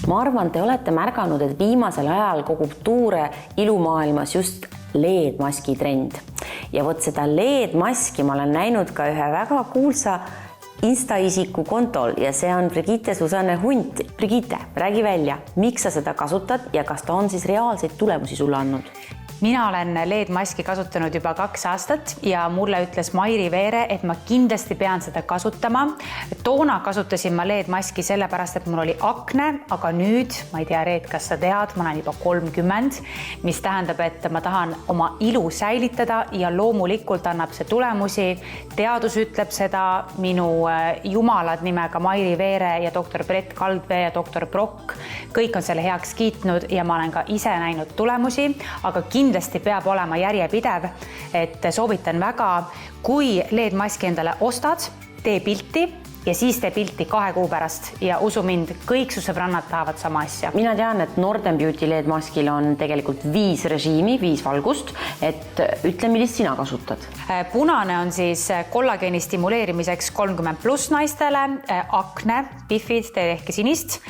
Ma arvan, te olete märganud, et viimasel ajal kogub tuure ilumaailmas just LED-maski trend. Ja vot seda LED-maski ma olen näinud ka ühe väga kuulsa Insta-isiku kontol ja see on Brigitte Susanne Hunt. Brigitte, räägi välja, miks sa seda kasutad ja kas ta on siis reaalseid tulemusi sulle andnud? Mina olen LED-maski kasutanud juba 2 aastat ja mulle ütles Mairi Veere, et ma kindlasti pean seda kasutama. Toona kasutasin ma LED-maski sellepärast, et mul oli akne, aga nüüd, ma ei tea, Reet, kas sa tead, ma olen juba 30, mis tähendab, et ma tahan oma ilu säilitada ja loomulikult annab see tulemusi. Teadus ütleb seda, minu jumalad nimega Mairi Veere ja doktor Brett Kaldvee ja doktor Brock, kõik on selle heaks kiitnud ja ma olen ka ise näinud tulemusi, aga kindlasti peab olema järjepidev, et soovitan väga, kui LED-maski endale ostad, tee pilti ja siis tee pilti 2 kuu pärast ja usu mind, kõik su sõbrannad tahavad sama asja. Mina tean, et Northern Beauty LED-maskil on tegelikult 5 režiimi, 5 valgust, et ütle, millist sina kasutad? Punane on siis kollageeni stimuleerimiseks 30+ naistele, akne, pihvid, tee ehk sinist,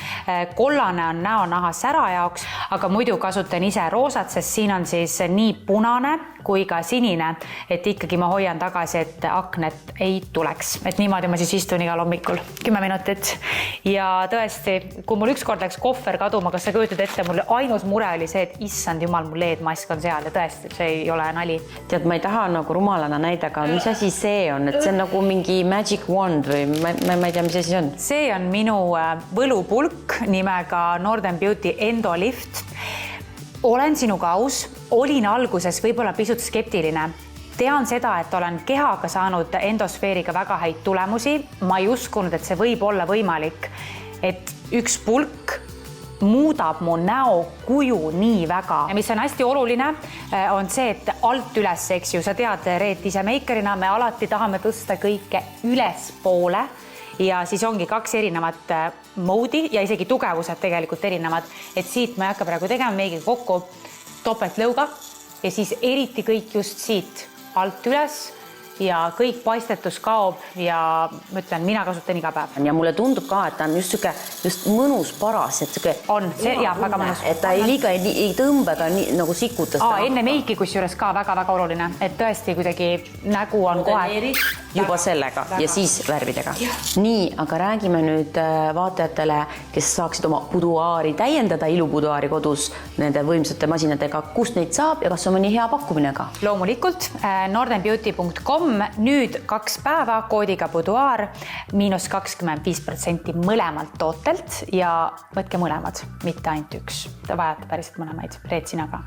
kollane on näonaha sära jaoks, aga muidu kasutan ise roosat, sest siin on siis nii punane kui ka sinine, et ikkagi ma hoian tagasi, et aknet ei tuleks. Et niimoodi ma siis istun igal hommikul 10 minutit. Ja tõesti, kui mul ükskord läks kohver kaduma, kas sa kujutad ette, mul ainus mure oli see, et issand jumal, mul LED-mask on seal ja tõesti, see ei ole nali. Tead, ma ei taha nagu rumalana näida, aga mis asi see on? Et see on nagu mingi magic wand või ma ei tea, mis asi on? See on minu võlupulk nimega Northern Beauty Endolift. Olen sinuga aus, olin alguses võib-olla pisut skeptiline. Tean seda, et olen kehaga saanud endosfeeriga väga häid tulemusi. Ma ei uskunud, et see võib olla võimalik, et üks pulk muudab mu näo kuju nii väga. Ja mis on hästi oluline, on see, et alt üles, eks ju, sa tead, Reet, ise meikerina me alati tahame tõsta kõike ülespoole ja siis ongi 2 erinevat moodi ja isegi tugevused tegelikult erinevad, et siit ma ei hakka praegu tegema meigiga kokku topeltlõuga ja siis eriti kõik just siit alt üles ja kõik paistetus kaob ja ma ütlen, mina kasutan iga päev. Ja mulle tundub ka, et ta on just mõnus paras, et on, see ja väga mõnus. Et ta liiga ei tõmba ka nii, nagu sikutas. Enne meiki kusjuures ka väga-väga oluline, et tõesti kuidagi nägu on kohe juba sellega ja siis värvidega. Nii, aga räägime nüüd vaatajatele, kes saaksid oma buduaari täiendada, ilubuduaari kodus nende võimsate masinatega, kust neid saab ja kas on mõni hea pakkumine ka? Loomulikult northernbeauty.com nüüd 2 päeva koodiga buduaar -25% mõlemalt tootelt ja võtke mõlemad, mitte ainult üks. Te vajate päriselt mõlemaid. Reet, sina ka.